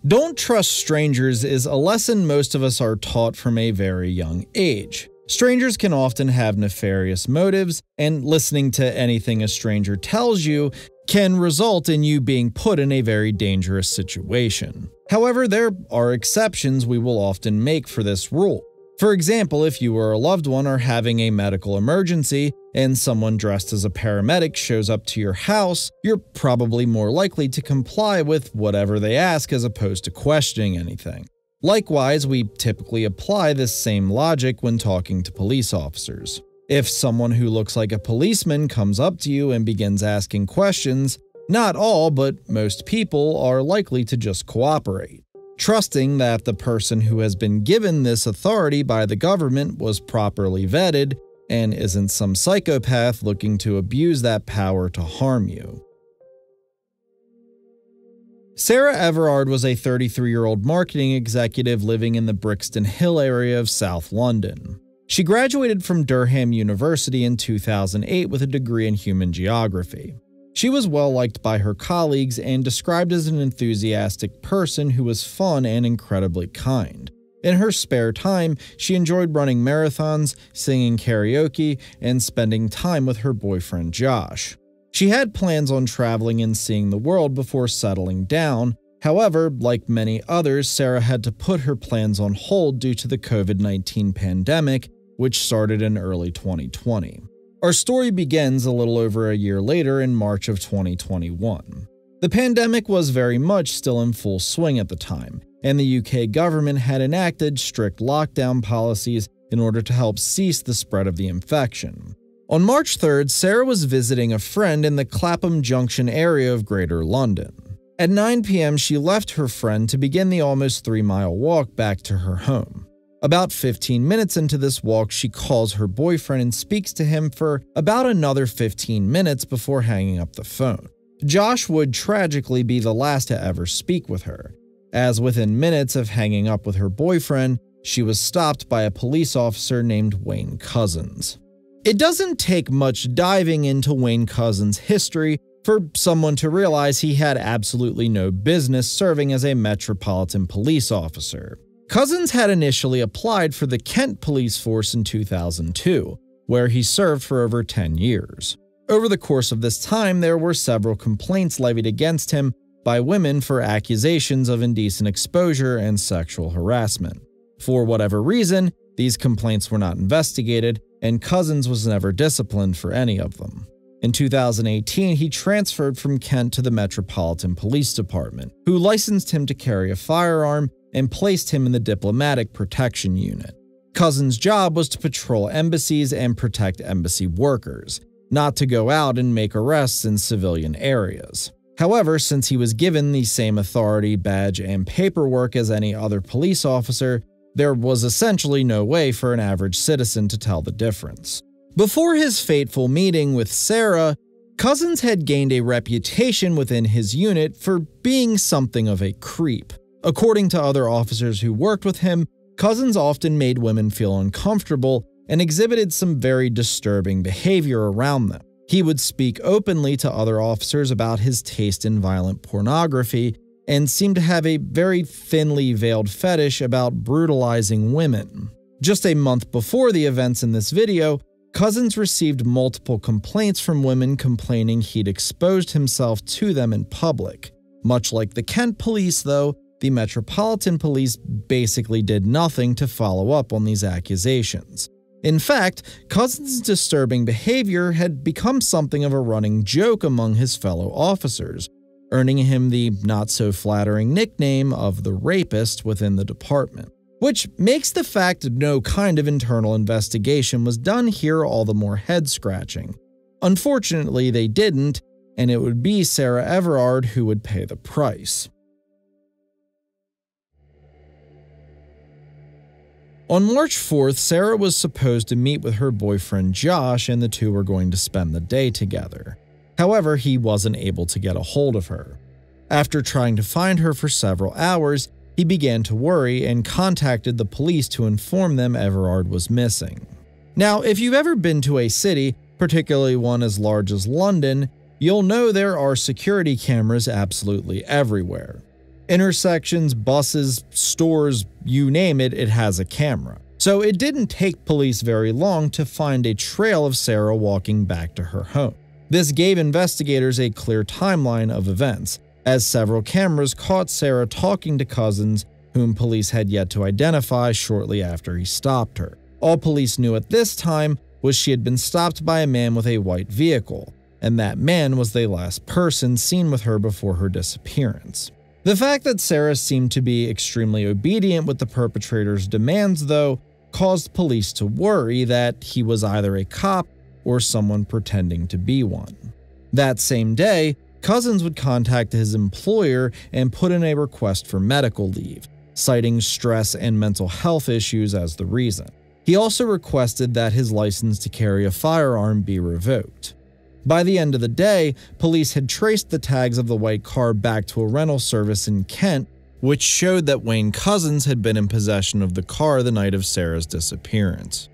Don't trust strangers is a lesson most of us are taught from a very young age. Strangers can often have nefarious motives, and listening to anything a stranger tells you can result in you being put in a very dangerous situation. However, there are exceptions we will often make for this rule. For example, if you or a loved one are having a medical emergency and someone dressed as a paramedic shows up to your house, you're probably more likely to comply with whatever they ask as opposed to questioning anything. Likewise, we typically apply this same logic when talking to police officers. If someone who looks like a policeman comes up to you and begins asking questions, not all, but most people are likely to just cooperate, trusting that the person who has been given this authority by the government was properly vetted and isn't some psychopath looking to abuse that power to harm you. Sarah Everard was a 33-year-old marketing executive living in the Brixton Hill area of South London. She graduated from Durham University in 2008 with a degree in human geography. She was well liked by her colleagues and described as an enthusiastic person who was fun and incredibly kind. In her spare time, she enjoyed running marathons, singing karaoke, and spending time with her boyfriend Josh. She had plans on traveling and seeing the world before settling down. However, like many others, Sarah had to put her plans on hold due to the COVID-19 pandemic, which started in early 2020. Our story begins a little over a year later in March of 2021. The pandemic was very much still in full swing at the time, and the UK government had enacted strict lockdown policies in order to help cease the spread of the infection. On March 3rd, Sarah was visiting a friend in the Clapham Junction area of Greater London. At 9 p.m., she left her friend to begin the almost 3-mile walk back to her home. About 15 minutes into this walk, she calls her boyfriend and speaks to him for about another 15 minutes before hanging up the phone. Josh would tragically be the last to ever speak with her, as within minutes of hanging up with her boyfriend, she was stopped by a police officer named Wayne Couzens. It doesn't take much diving into Wayne Couzens' history for someone to realize he had absolutely no business serving as a Metropolitan Police officer. Couzens had initially applied for the Kent Police Force in 2002, where he served for over 10 years. Over the course of this time, there were several complaints levied against him by women for accusations of indecent exposure and sexual harassment. For whatever reason, these complaints were not investigated, and Couzens was never disciplined for any of them. In 2018, he transferred from Kent to the Metropolitan Police Department, who licensed him to carry a firearm and placed him in the Diplomatic Protection Unit. Couzens' job was to patrol embassies and protect embassy workers, not to go out and make arrests in civilian areas. However, since he was given the same authority, badge, and paperwork as any other police officer, there was essentially no way for an average citizen to tell the difference. Before his fateful meeting with Sarah, Couzens had gained a reputation within his unit for being something of a creep. According to other officers who worked with him, Couzens often made women feel uncomfortable and exhibited some very disturbing behavior around them. He would speak openly to other officers about his taste in violent pornography and seemed to have a very thinly veiled fetish about brutalizing women. Just a month before the events in this video, Couzens received multiple complaints from women complaining he'd exposed himself to them in public. Much like the Kent police, though, the Metropolitan Police basically did nothing to follow up on these accusations. In fact, Couzens' disturbing behavior had become something of a running joke among his fellow officers, earning him the not-so-flattering nickname of the rapist within the department, which makes the fact no kind of internal investigation was done here all the more head-scratching. Unfortunately, they didn't, and it would be Sarah Everard who would pay the price. On March 4th, Sarah was supposed to meet with her boyfriend Josh, and the two were going to spend the day together. However, he wasn't able to get a hold of her. After trying to find her for several hours, he began to worry and contacted the police to inform them Everard was missing. Now, if you've ever been to a city, particularly one as large as London, you'll know there are security cameras absolutely everywhere. Intersections, buses, stores, you name it, it has a camera. So it didn't take police very long to find a trail of Sarah walking back to her home. This gave investigators a clear timeline of events, as several cameras caught Sarah talking to Couzens, whom police had yet to identify shortly after he stopped her. All police knew at this time was she had been stopped by a man with a white vehicle, and that man was the last person seen with her before her disappearance. The fact that Sarah seemed to be extremely obedient with the perpetrator's demands, though, caused police to worry that he was either a cop or someone pretending to be one. That same day, Couzens would contact his employer and put in a request for medical leave, citing stress and mental health issues as the reason. He also requested that his license to carry a firearm be revoked. By the end of the day, police had traced the tags of the white car back to a rental service in Kent, which showed that Wayne Couzens had been in possession of the car the night of Sarah's disappearance.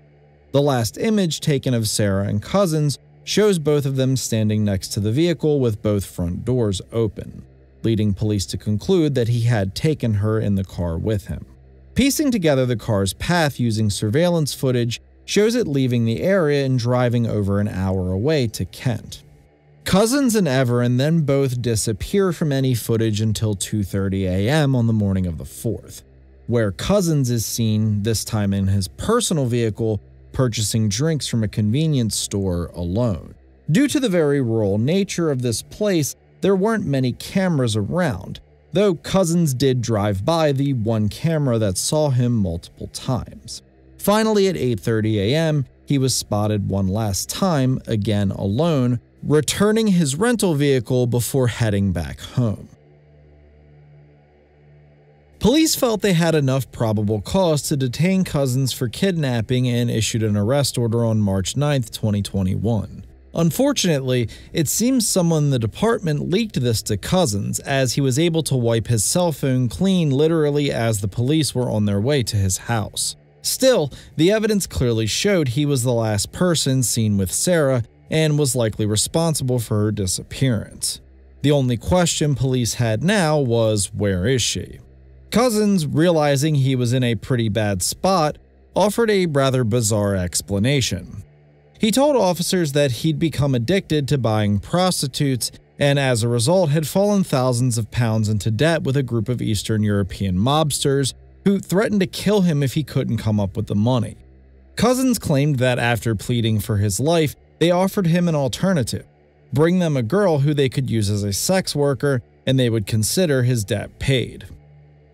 The last image taken of Sarah and Couzens shows both of them standing next to the vehicle with both front doors open, leading police to conclude that he had taken her in the car with him. Piecing together the car's path using surveillance footage shows it leaving the area and driving over an hour away to Kent. Couzens and Everard then both disappear from any footage until 2:30 a.m. on the morning of the 4th, where Couzens is seen, this time in his personal vehicle, purchasing drinks from a convenience store alone. Due to the very rural nature of this place, there weren't many cameras around, though Couzens did drive by the one camera that saw him multiple times. Finally, at 8:30 a.m., he was spotted one last time, again alone, returning his rental vehicle before heading back home. Police felt they had enough probable cause to detain Couzens for kidnapping and issued an arrest order on March 9, 2021. Unfortunately, it seems someone in the department leaked this to Couzens, as he was able to wipe his cell phone clean literally as the police were on their way to his house. Still, the evidence clearly showed he was the last person seen with Sarah and was likely responsible for her disappearance. The only question police had now was, where is she? Couzens, realizing he was in a pretty bad spot, offered a rather bizarre explanation. He told officers that he'd become addicted to buying prostitutes and as a result had fallen thousands of pounds into debt with a group of Eastern European mobsters who threatened to kill him if he couldn't come up with the money. Couzens claimed that after pleading for his life, they offered him an alternative: bring them a girl who they could use as a sex worker and they would consider his debt paid.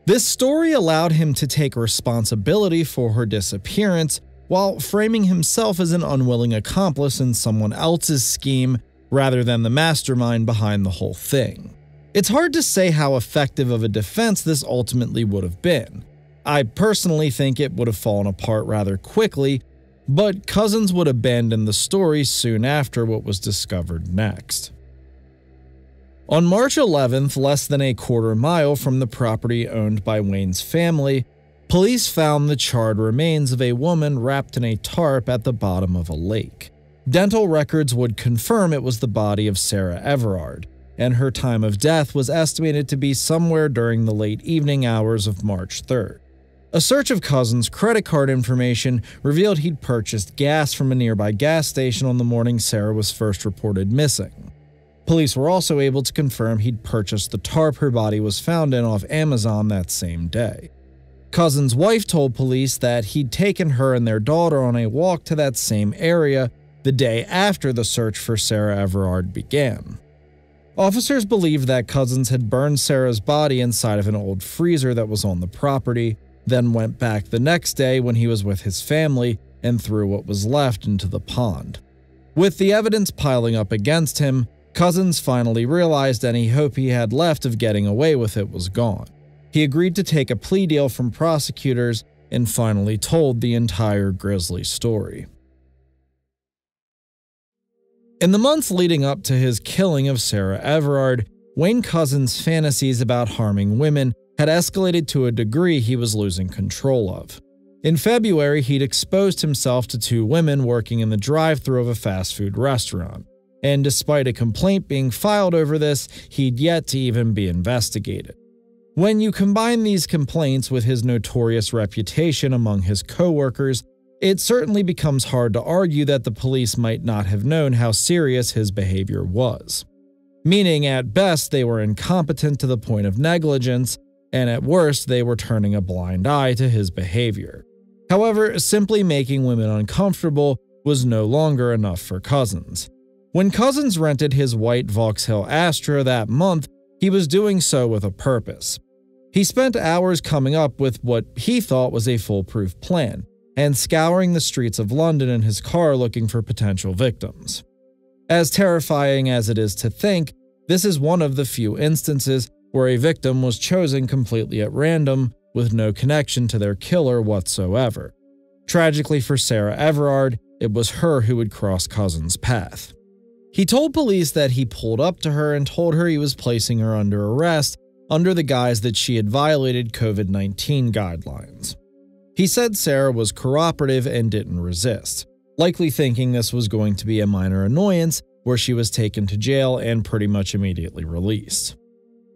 This story allowed him to take responsibility for her disappearance while framing himself as an unwilling accomplice in someone else's scheme rather than the mastermind behind the whole thing. It's hard to say how effective of a defense this ultimately would have been. I personally think it would have fallen apart rather quickly, but Couzens would abandon the story soon after what was discovered next. On March 11th, less than a quarter mile from the property owned by Wayne's family, police found the charred remains of a woman wrapped in a tarp at the bottom of a lake. Dental records would confirm it was the body of Sarah Everard, and her time of death was estimated to be somewhere during the late evening hours of March 3rd. A search of Couzens' credit card information revealed he'd purchased gas from a nearby gas station on the morning Sarah was first reported missing. Police were also able to confirm he'd purchased the tarp her body was found in off Amazon that same day. Couzens' wife told police that he'd taken her and their daughter on a walk to that same area the day after the search for Sarah Everard began. Officers believed that Couzens had burned Sarah's body inside of an old freezer that was on the property, then went back the next day when he was with his family and threw what was left into the pond. With the evidence piling up against him, Couzens finally realized any hope he had left of getting away with it was gone. He agreed to take a plea deal from prosecutors and finally told the entire grisly story. In the months leading up to his killing of Sarah Everard, Wayne Couzens' fantasies about harming women had escalated to a degree he was losing control of. In February, he'd exposed himself to two women working in the drive-thru of a fast food restaurant, and despite a complaint being filed over this, he'd yet to even be investigated. When you combine these complaints with his notorious reputation among his coworkers, it certainly becomes hard to argue that the police might not have known how serious his behavior was. Meaning, at best, they were incompetent to the point of negligence, and at worst, they were turning a blind eye to his behavior. However, simply making women uncomfortable was no longer enough for Couzens. When Couzens rented his white Vauxhall Astra that month, he was doing so with a purpose. He spent hours coming up with what he thought was a foolproof plan, and scouring the streets of London in his car looking for potential victims. As terrifying as it is to think, this is one of the few instances where a victim was chosen completely at random with no connection to their killer whatsoever. Tragically for Sarah Everard, it was her who would cross Couzens' path. He told police that he pulled up to her and told her he was placing her under arrest under the guise that she had violated COVID-19 guidelines. He said Sarah was cooperative and didn't resist, likely thinking this was going to be a minor annoyance where she was taken to jail and pretty much immediately released.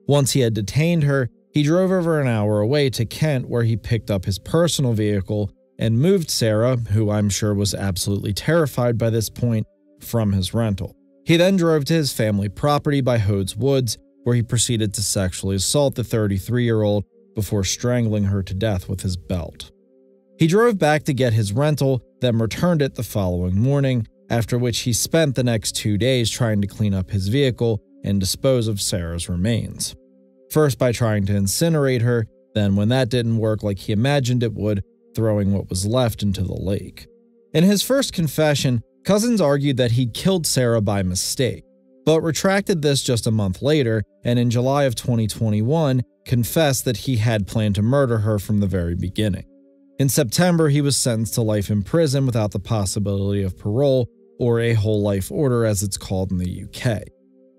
Once he had detained her, he drove over an hour away to Kent where he picked up his personal vehicle and moved Sarah, who I'm sure was absolutely terrified by this point, from his rental. He then drove to his family property by Hodes Woods, where he proceeded to sexually assault the 33-year-old before strangling her to death with his belt. He drove back to get his rental, then returned it the following morning, after which he spent the next 2 days trying to clean up his vehicle and dispose of Sarah's remains. First by trying to incinerate her, then when that didn't work like he imagined it would, throwing what was left into the lake. In his first confession, Couzens argued that he'd killed Sarah by mistake, but retracted this just a month later, and in July of 2021, confessed that he had planned to murder her from the very beginning. In September, he was sentenced to life in prison without the possibility of parole, or a whole life order as it's called in the UK.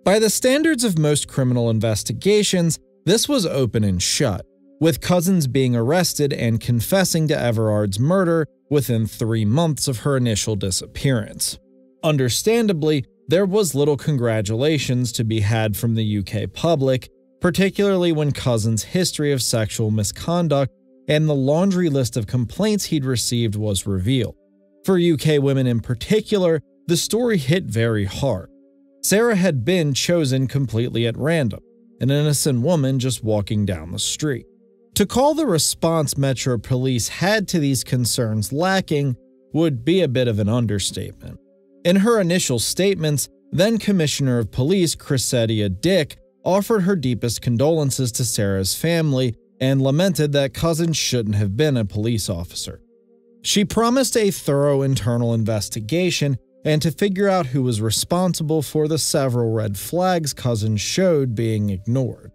By the standards of most criminal investigations, this was open and shut, with Couzens being arrested and confessing to Everard's murder within 3 months of her initial disappearance. Understandably, there was little congratulations to be had from the UK public, particularly when Couzens' history of sexual misconduct and the laundry list of complaints he'd received was revealed. For UK women in particular, the story hit very hard. Sarah had been chosen completely at random, an innocent woman just walking down the street. To call the response Metro Police had to these concerns lacking would be a bit of an understatement. In her initial statements, then Commissioner of Police Cressida Dick offered her deepest condolences to Sarah's family and lamented that Couzens shouldn't have been a police officer. She promised a thorough internal investigation and to figure out who was responsible for the several red flags Couzens showed being ignored.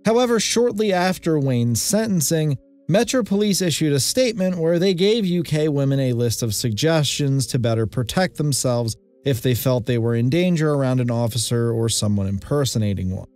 However, shortly after Wayne's sentencing, Metro Police issued a statement where they gave UK women a list of suggestions to better protect themselves if they felt they were in danger around an officer or someone impersonating one.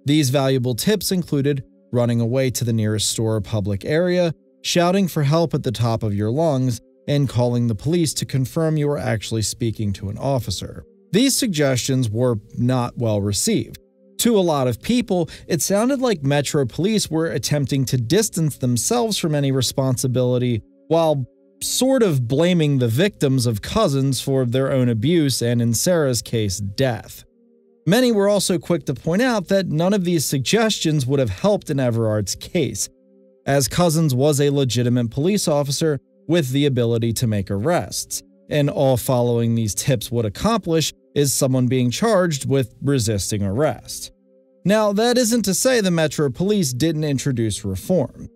These valuable tips included running away to the nearest store or public area, shouting for help at the top of your lungs, and calling the police to confirm you were actually speaking to an officer. These suggestions were not well received. To a lot of people, it sounded like Metro Police were attempting to distance themselves from any responsibility while sort of blaming the victims of Couzens for their own abuse and, in Sarah's case, death. Many were also quick to point out that none of these suggestions would have helped in Everard's case, as Couzens was a legitimate police officer with the ability to make arrests, and all following these tips would accomplish is someone being charged with resisting arrest. Now, that isn't to say the Metro Police didn't introduce reform.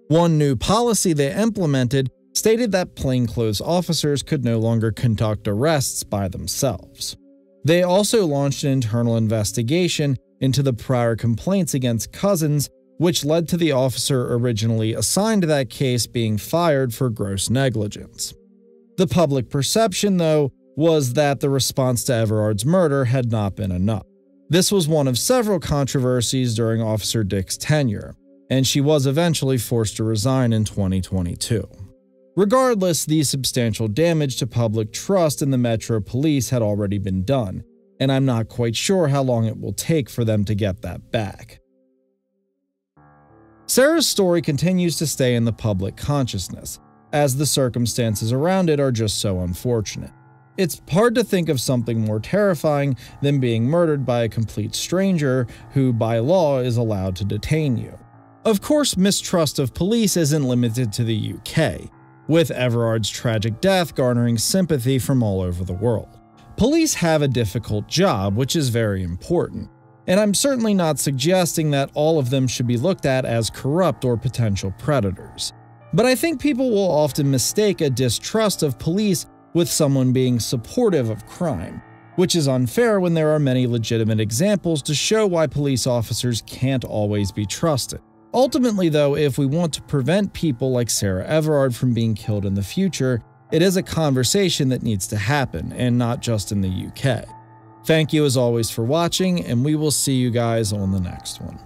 One new policy they implemented stated that plainclothes officers could no longer conduct arrests by themselves. They also launched an internal investigation into the prior complaints against Couzens, which led to the officer originally assigned to that case being fired for gross negligence. The public perception, though, was that the response to Everard's murder had not been enough. This was one of several controversies during Officer Dick's tenure, and she was eventually forced to resign in 2022. Regardless, the substantial damage to public trust in the Metro Police had already been done, and I'm not quite sure how long it will take for them to get that back. Sarah's story continues to stay in the public consciousness, as the circumstances around it are just so unfortunate. It's hard to think of something more terrifying than being murdered by a complete stranger who, by law, is allowed to detain you. Of course, mistrust of police isn't limited to the UK, with Everard's tragic death garnering sympathy from all over the world. Police have a difficult job, which is very important, and I'm certainly not suggesting that all of them should be looked at as corrupt or potential predators. But I think people will often mistake a distrust of police with someone being supportive of crime, which is unfair when there are many legitimate examples to show why police officers can't always be trusted. Ultimately, though, if we want to prevent people like Sarah Everard from being killed in the future, it is a conversation that needs to happen, and not just in the UK. Thank you as always for watching, and we will see you guys on the next one.